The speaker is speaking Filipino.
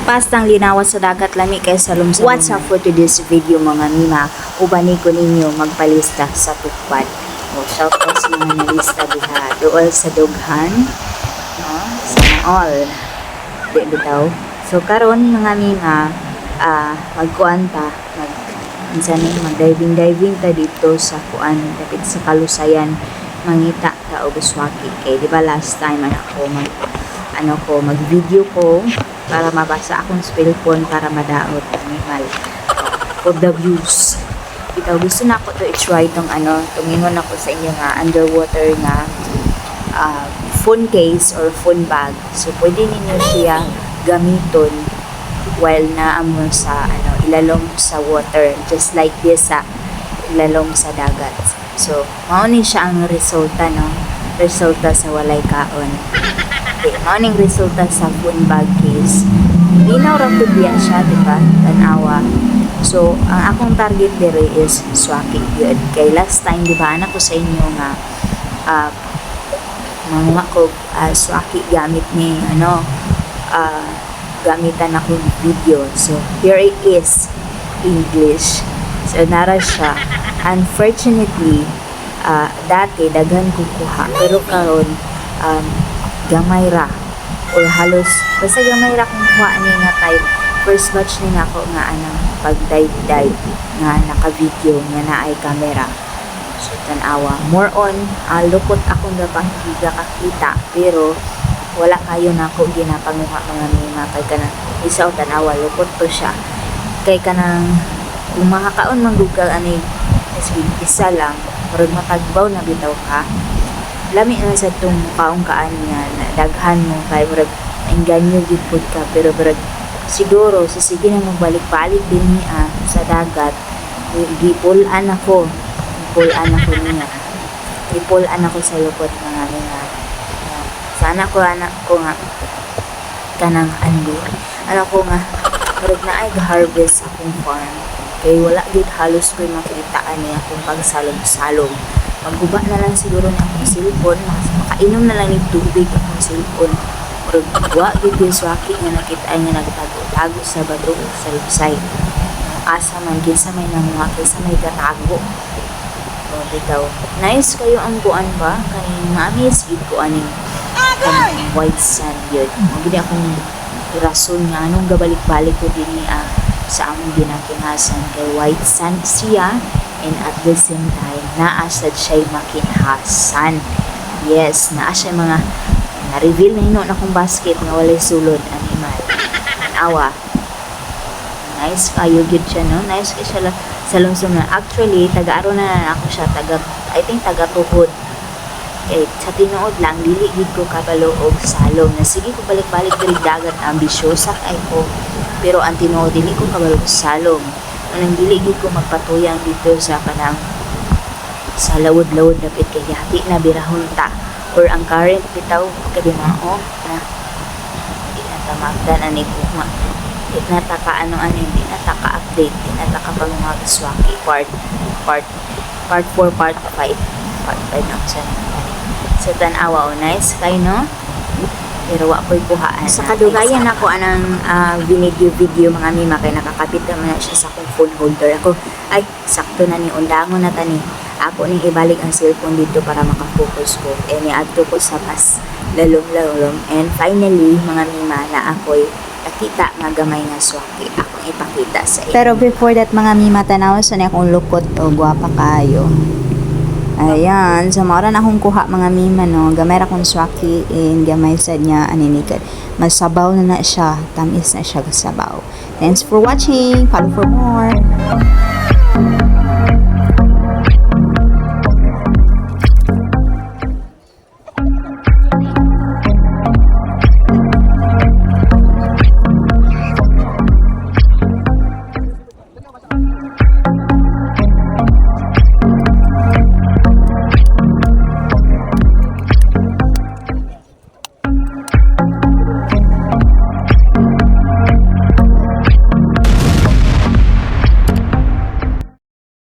Pastang linawas sa dagat lami kay sa lumsa. What's up for today's video mga mima? Ubani ko ninyo magpalista sa tukpad. O shout out sa mga nalista diha. Duol sa dughan. No? Sana all. Di bitaw. So karon mga mima, magkuan ta, mag-diving ta dito sa kuan dapit sa Kalusayan, mangita ta og Uswaki. Kay di ba last time mag-video ko para mabasa akong spellphone para madaot animal for the views. Ikaw gusto na ako to i-try tong tungingon ako sa inyo nga underwater nga phone case or phone bag. So pwede ninyo siya gamiton while naamo sa ilalong sa water, just like this ilalong sa dagat. So mao ni siya ang resulta sa walay kaon. Maning resulta sa phone bag case. Linaw ra pud diya siya, diba? Tanawa. So, ang akong target dire is Uswaki yun. Kay last time, diba, anak ko sa inyo nga mga ko Uswaki gamit ni gamitan ako video. So, here it is English. So, nara siya. Unfortunately, dati daghan ko kuha, pero karon gamay ra or halos basta gamay ra kung kuha niya nga type. First batch ni ako nga pag-dive nga naka-video nga na ay camera. So tanawa, more on lukot ako nga kakita, pero wala kayo na ako ginapanguha mga mima kay kanang isaw tanawa lukot to siya kay kanang kung makakaon manggugal isa lang murag matagbaw na bitaw ka. Lami na sa itong kaong kaan nga daghan mo kay murag engganyo gid pud ka, pero siguro sige na magbalik-balik din niya sa dagat. Gipulan ako niya. Gipulan ako sa lukot mga nga. Sana ko anak ko nga kanang ko nga murag na ay harvest akong farm. Kay wala gid halos ko makitaan niya akong pagsalom-salom. Magguba na lang siguro na akong cellphone, makainom na lang ng tubig akong cellphone. Pero wa gid yung Uswaki nga nakita nga nagtago-tago sa bato sa lupsay. Asa man kinsa may nanguha kaysa may gatago. O bitaw. Nice kayo ang kuan ba? Kaning mamis gid ko aning white sand yun. Magdi akong rason nga anong gabalik-balik ko din sa among ginakinasan kay white sand siya. And at the same time, naasad siya'y makinhasan. Yes, naa siya mga na-reveal na hino na kong basket nga walay sulod animal. Awa. Nice kayo gid siya, no? Nice kayo siya sa lungsong na. Actually, taga-aro na ako siya. I think taga-tuhod. Okay, sa tinuod lang, dili gid ko kabalo og salong. Na sige ko balik-balik diri dagat, ambisyosa kay ko. Pero ang tinuod, dili ko kabalo og salong. Nang dili gid ko magpatuyang dito sa sa lawod-lawod dapit kay hati na birahon ta or ang current bitaw kadimao na di na tamagdan ani kuma di na ta ka di na ta ka update, di na ta ka pangungag Uswaki part 4 part 5 na sa so tanawa nice kay no. Pero wa ko'y kuhaan. Sa kadugayan ako anang video mga mima kay nakakapit naman na siya sa akong phone holder. Ako, ay, sakto na ni undangon na tani. Ako ning ibalik ang cellphone dito para makafocus ko. Niadto ko sa mas lalong. And finally, mga mima na ako'y nakita nga gamay nga Uswaki. Akong ipakita sa inyo. Pero before that mga mima, tanaw sa akong lukot o gwapa kayo. Ayan, so maura na akong kuha mga mima, no. Gamay ra kong Uswaki and gamay sad niya aninikad. Masabaw na siya, tamis na siya sabaw. Thanks for watching. Follow for more.